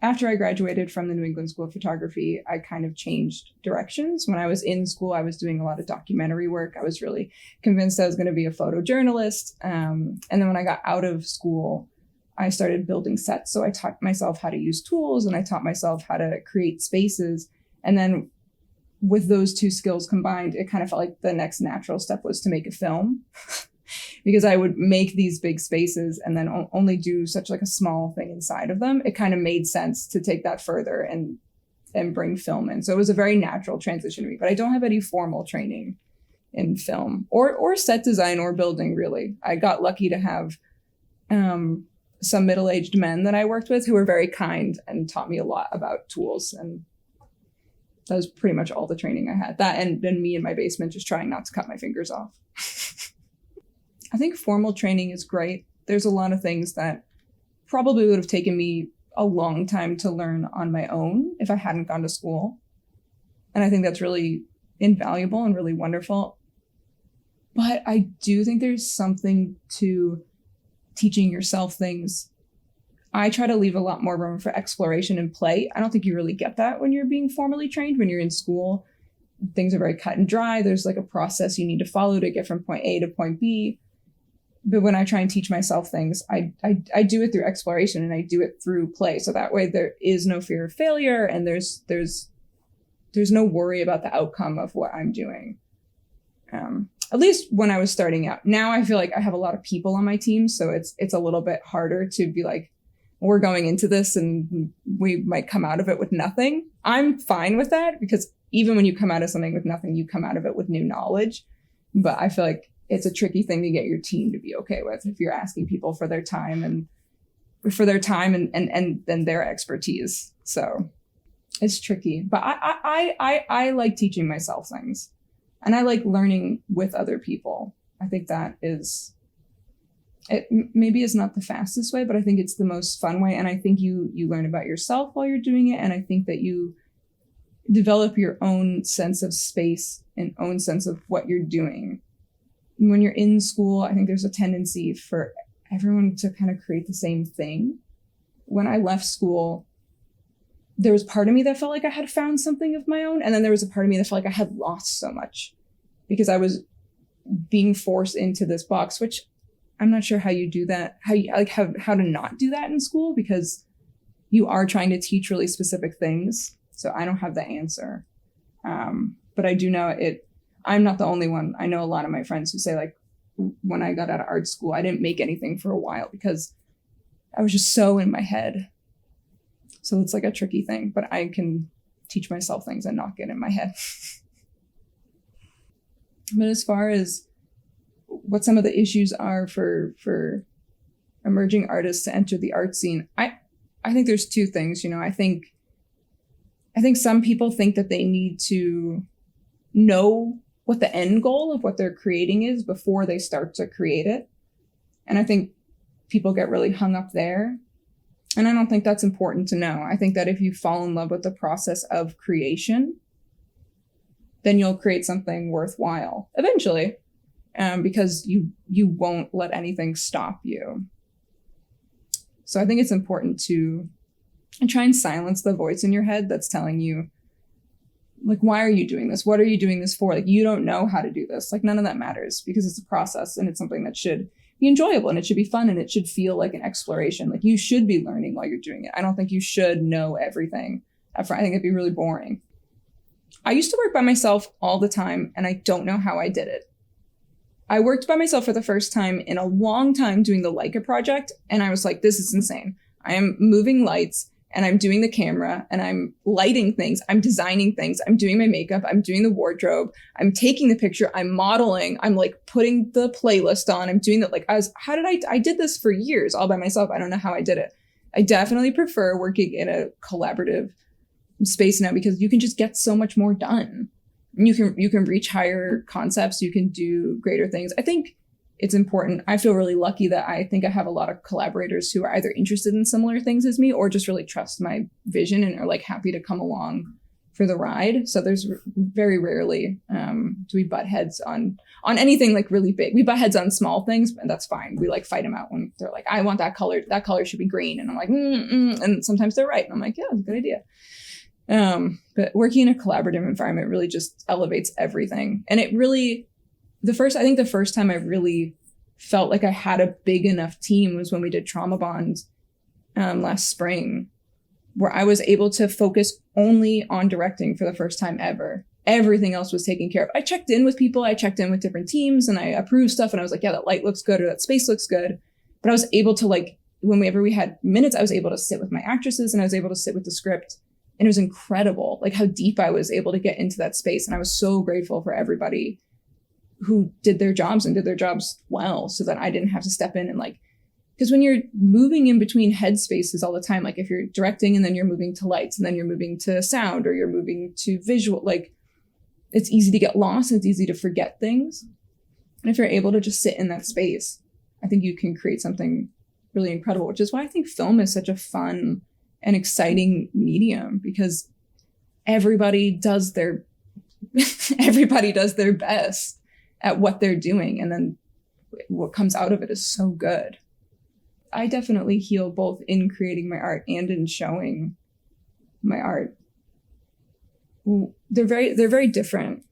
after I graduated from the New England School of Photography, I kind of changed directions. When I was in school, I was doing a lot of documentary work. I was really convinced I was going to be a photojournalist. And then when I got out of school, I started building sets. So I taught myself how to use tools and I taught myself how to create spaces. And then with those two skills combined, it kind of felt like the next natural step was to make a film. Because I would make these big spaces and then only do such like a small thing inside of them. It kind of made sense to take that further and bring film in. So it was a very natural transition to me, but I don't have any formal training in film or set design or building, really. I got lucky to have some middle-aged men that I worked with who were very kind and taught me a lot about tools. And that was pretty much all the training I had. That and then me in my basement just trying not to cut my fingers off. I think formal training is great. There's a lot of things that probably would have taken me a long time to learn on my own if I hadn't gone to school. And I think that's really invaluable and really wonderful. But I do think there's something to teaching yourself things. I try to leave a lot more room for exploration and play. I don't think you really get that when you're being formally trained. When you're in school, things are very cut and dry. There's like a process you need to follow to get from point A to point B. But when I try and teach myself things, I do it through exploration and I do it through play. So that way there is no fear of failure and there's no worry about the outcome of what I'm doing. At least when I was starting out. Now I feel like I have a lot of people on my team, so it's a little bit harder to be like, we're going into this and we might come out of it with nothing. I'm fine with that because even when you come out of something with nothing, you come out of it with new knowledge. But I feel like it's a tricky thing to get your team to be okay with if you're asking people for their time and then their expertise. So it's tricky, but I like teaching myself things and I like learning with other people. I think that is, it maybe is not the fastest way, but I think it's the most fun way. And I think you learn about yourself while you're doing it. And I think that you develop your own sense of space and own sense of what you're doing. When you're in school, I think there's a tendency for everyone to kind of create the same thing. When I left school, there was part of me that felt like I had found something of my own. And then there was a part of me that felt like I had lost so much because I was being forced into this box, which I'm not sure how you do that, how to not do that in school, because you are trying to teach really specific things. So I don't have the answer. But I do know I'm not the only one. I know a lot of my friends who say like, when I got out of art school, I didn't make anything for a while because I was just so in my head. So it's like a tricky thing, but I can teach myself things and not get in my head. But as far as what some of the issues are for emerging artists to enter the art scene, I think there's two things. I think some people think that they need to know what the end goal of what they're creating is before they start to create it. And I think people get really hung up there. And I don't think that's important to know. I think that if you fall in love with the process of creation, then you'll create something worthwhile eventually, because you won't let anything stop you. So I think it's important to try and silence the voice in your head that's telling you, like, why are you doing this? What are you doing this for? Like, you don't know how to do this. Like, none of that matters because it's a process and it's something that should be enjoyable and it should be fun and it should feel like an exploration. Like, you should be learning while you're doing it. I don't think you should know everything up front. I think it'd be really boring. I used to work by myself all the time and I don't know how I did it. I worked by myself for the first time in a long time doing the Leica project. And I was like, this is insane. I am moving lights and I'm doing the camera and I'm lighting things. I'm designing things. I'm doing my makeup. I'm doing the wardrobe. I'm taking the picture. I'm modeling. I'm like putting the playlist on. I'm doing that. Like I did this for years all by myself. I don't know how I did it. I definitely prefer working in a collaborative space now because you can just get so much more done. You can reach higher concepts. You can do greater things. I think it's important. I feel really lucky that I think I have a lot of collaborators who are either interested in similar things as me or just really trust my vision and are like happy to come along for the ride. So there's very rarely do we butt heads on anything like really big. We butt heads on small things, and that's fine. We like fight them out when they're like, I want that color. That color should be green. And I'm like, and sometimes they're right. And I'm like, yeah, that's a good idea. But working in a collaborative environment really just elevates everything. And it really, the first time I really felt like I had a big enough team was when we did Trauma Bond last spring, where I was able to focus only on directing for the first time ever. Everything else was taken care of. I checked in with people, I checked in with different teams, and I approved stuff, and I was like, yeah, that light looks good, or that space looks good. But I was able to, like, whenever we had minutes, I was able to sit with my actresses, and I was able to sit with the script. And it was incredible, like how deep I was able to get into that space. And I was so grateful for everybody who did their jobs and did their jobs well, so that I didn't have to step in and like, because when you're moving in between headspaces all the time, like if you're directing and then you're moving to lights and then you're moving to sound or you're moving to visual, like it's easy to get lost and it's easy to forget things. And if you're able to just sit in that space, I think you can create something really incredible, which is why I think film is such a fun and exciting medium, because everybody does their best at what they're doing. And then what comes out of it is so good. I definitely heal both in creating my art and in showing my art. They're very different.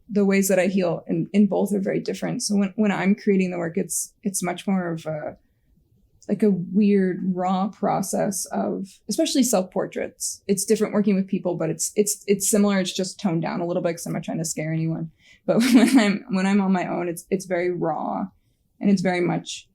The ways that I heal in both are very different. So when I'm creating the work, it's much more of a weird raw process of, especially self-portraits. It's different working with people, but it's similar. It's just toned down a little bit because I'm not trying to scare anyone. But when I'm on my own, it's very raw, and it's very much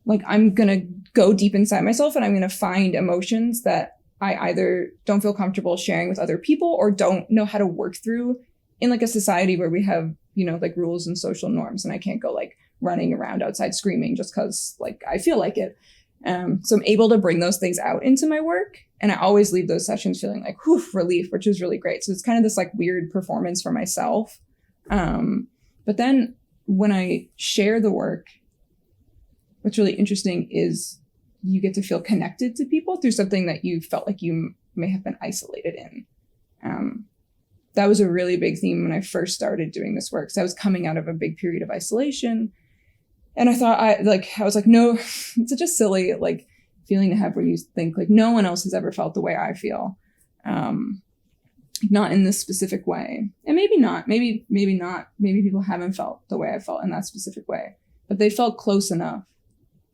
like I'm gonna go deep inside myself, and I'm gonna find emotions that I either don't feel comfortable sharing with other people or don't know how to work through in like a society where we have, like rules and social norms, and I can't go like running around outside screaming just because like I feel like it. So I'm able to bring those things out into my work, and I always leave those sessions feeling like relief, which is really great. So it's kind of this like weird performance for myself. But then when I share the work, what's really interesting is you get to feel connected to people through something that you felt like you may have been isolated in. That was a really big theme when I first started doing this work. So I was coming out of a big period of isolation. And I thought I was like, no, it's such a silly like feeling to have when you think like no one else has ever felt the way I feel. Not in this specific way. And maybe not, maybe not. Maybe people haven't felt the way I felt in that specific way, but they felt close enough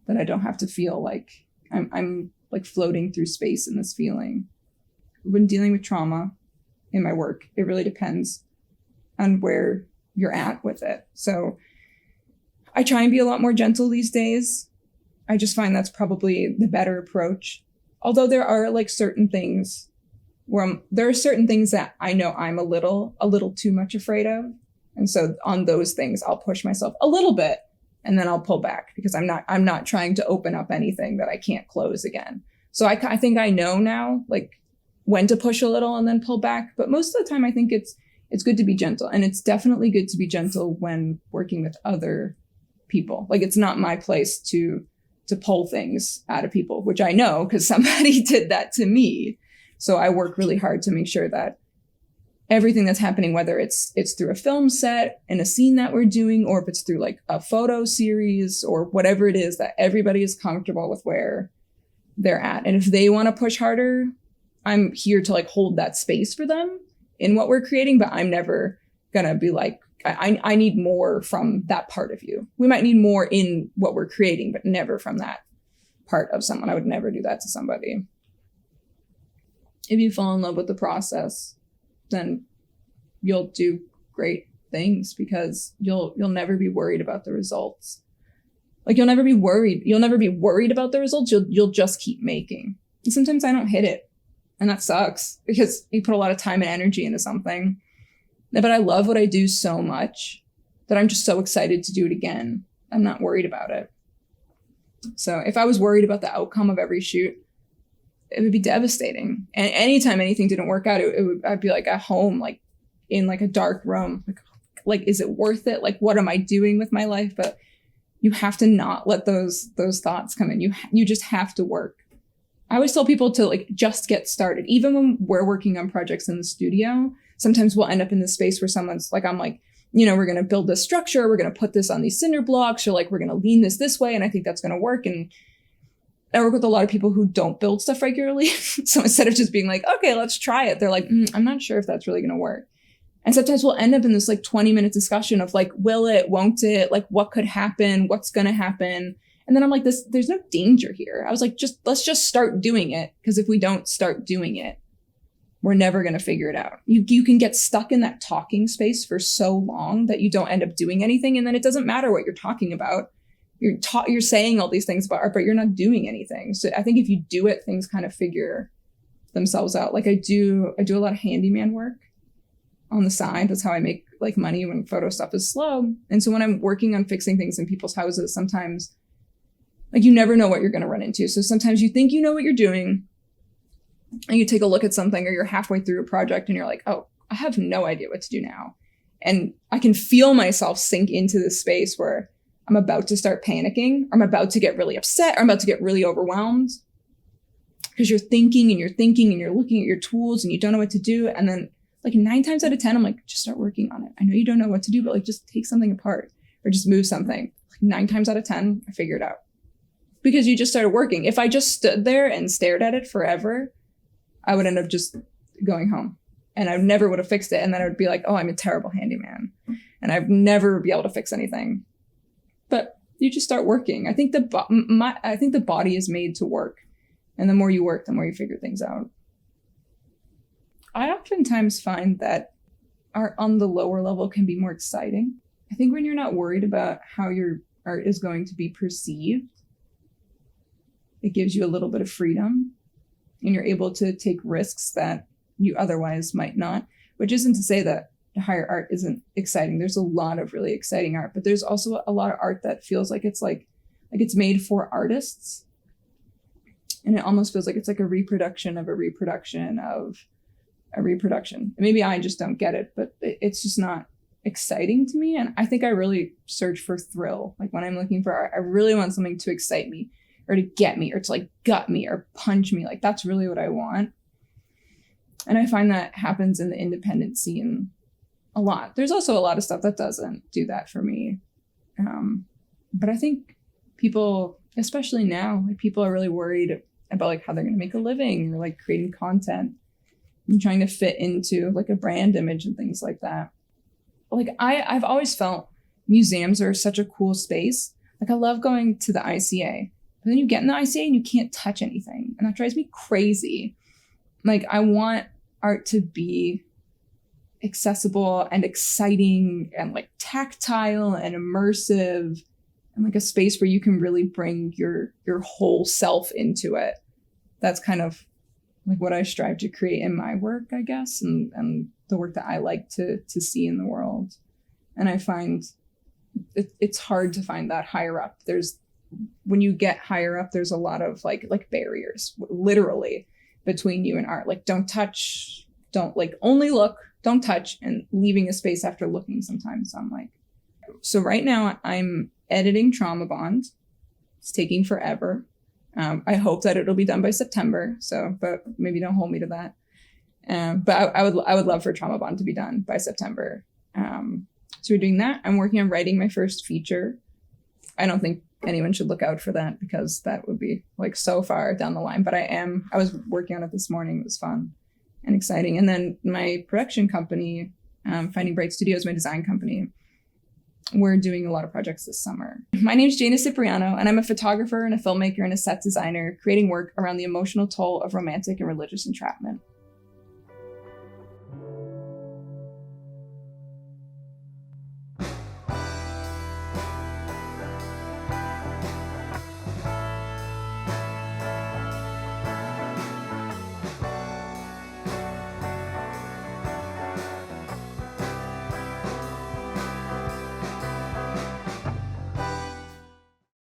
that I don't have to feel like I'm like floating through space in this feeling. When dealing with trauma in my work, it really depends on where you're at with it. So I try and be a lot more gentle these days. I just find that's probably the better approach. Although there are like certain things there are certain things that I know I'm a little too much afraid of. And so on those things, I'll push myself a little bit and then I'll pull back because I'm not trying to open up anything that I can't close again. So I think I know now, like when to push a little and then pull back. But most of the time, I think it's good to be gentle, and it's definitely good to be gentle when working with other people. Like it's not my place to pull things out of people, which I know because somebody did that to me. So I work really hard to make sure that everything that's happening, whether it's through a film set and a scene that we're doing, or if it's through like a photo series or whatever it is, that everybody is comfortable with where they're at. And if they want to push harder, I'm here to like hold that space for them in what we're creating, but I'm never gonna be like, I need more from that part of you. We might need more in what we're creating, but never from that part of someone. I would never do that to somebody. If you fall in love with the process, then you'll do great things because you'll never be worried about the results. Like you'll never be worried. You'll never be worried about the results. You'll just keep making. And sometimes I don't hit it. And that sucks because you put a lot of time and energy into something. But I love what I do so much that I'm just so excited to do it again. I'm not worried about it. So if I was worried about the outcome of every shoot, it would be devastating. And anytime anything didn't work out, I'd be like at home, like in like a dark room, like, is it worth it? Like, what am I doing with my life? But you have to not let those thoughts come in. You just have to work. I always tell people to like just get started. Even when we're working on projects in the studio, sometimes we'll end up in this space where someone's like, I'm like, we're going to build this structure. We're going to put this on these cinder blocks, or like, we're going to lean this way. And I think that's going to work. And I work with a lot of people who don't build stuff regularly. So instead of just being like, okay, let's try it, they're like, I'm not sure if that's really going to work. And sometimes we'll end up in this like 20-minute discussion of like, will it, won't it? Like, what could happen? What's going to happen? And then I'm like, there's no danger here. I was like, let's just start doing it. Because if we don't start doing it, we're never going to figure it out. You can get stuck in that talking space for so long that you don't end up doing anything. And then it doesn't matter what you're talking about. You're saying all these things about art, but you're not doing anything. So I think if you do it, things kind of figure themselves out. Like I do a lot of handyman work on the side. That's how I make like money when photo stuff is slow. And so when I'm working on fixing things in people's houses, sometimes like you never know what you're going to run into. So sometimes you think you know what you're doing and you take a look at something, or you're halfway through a project and you're like, oh, I have no idea what to do now. And I can feel myself sink into this space where I'm about to start panicking, or I'm about to get really upset, or I'm about to get really overwhelmed, because you're thinking and you're looking at your tools and you don't know what to do. And then like 9 times out of 10, I'm like, just start working on it. I know you don't know what to do, but like just take something apart or just move something. Like 9 times out of 10, I figure it out. Because you just started working. If I just stood there and stared at it forever, I would end up just going home, and I never would have fixed it. And then I would be like, oh, I'm a terrible handyman and I'd never be able to fix anything. But you just start working. I think the body is made to work. And the more you work, the more you figure things out. I oftentimes find that art on the lower level can be more exciting. I think when you're not worried about how your art is going to be perceived, it gives you a little bit of freedom, and you're able to take risks that you otherwise might not, which isn't to say that higher art isn't exciting. There's a lot of really exciting art, but there's also a lot of art that feels like it's it's made for artists. And it almost feels like it's like a reproduction of a reproduction of a reproduction. Maybe I just don't get it, but it's just not exciting to me. And I think I really search for thrill. Like when I'm looking for art, I really want something to excite me, or to get me, or to like gut me or punch me. Like that's really what I want. And I find that happens in the independent scene a lot. There's also a lot of stuff that doesn't do that for me. But I think people, especially now, like people are really worried about like how they're going to make a living, or like creating content and trying to fit into like a brand image and things like that. Like I've always felt museums are such a cool space. Like I love going to the ICA, but then you get in the ICA and you can't touch anything. And that drives me crazy. Like I want art to be accessible and exciting and like tactile and immersive, and like a space where you can really bring your whole self into it. That's kind of like what I strive to create in my work, I guess, and the work that I like to see in the world. And I find it's hard to find that higher up. When you get higher up, there's a lot of like barriers, literally, between you and art. Like don't touch, don't like only look, don't touch, and leaving a space after looking sometimes. I'm like, so right now I'm editing Trauma Bond. It's taking forever. I hope that it'll be done by September. So, but maybe don't hold me to that. But I would love for Trauma Bond to be done by September. So we're doing that. I'm working on writing my first feature. I don't think anyone should look out for that, because that would be like so far down the line. But I was working on it this morning. It was fun and exciting. And then my production company, Finding Bright Studios, my design company, we're doing a lot of projects this summer. My name's Jaina Cipriano, and I'm a photographer and a filmmaker and a set designer, creating work around the emotional toll of romantic and religious entrapment.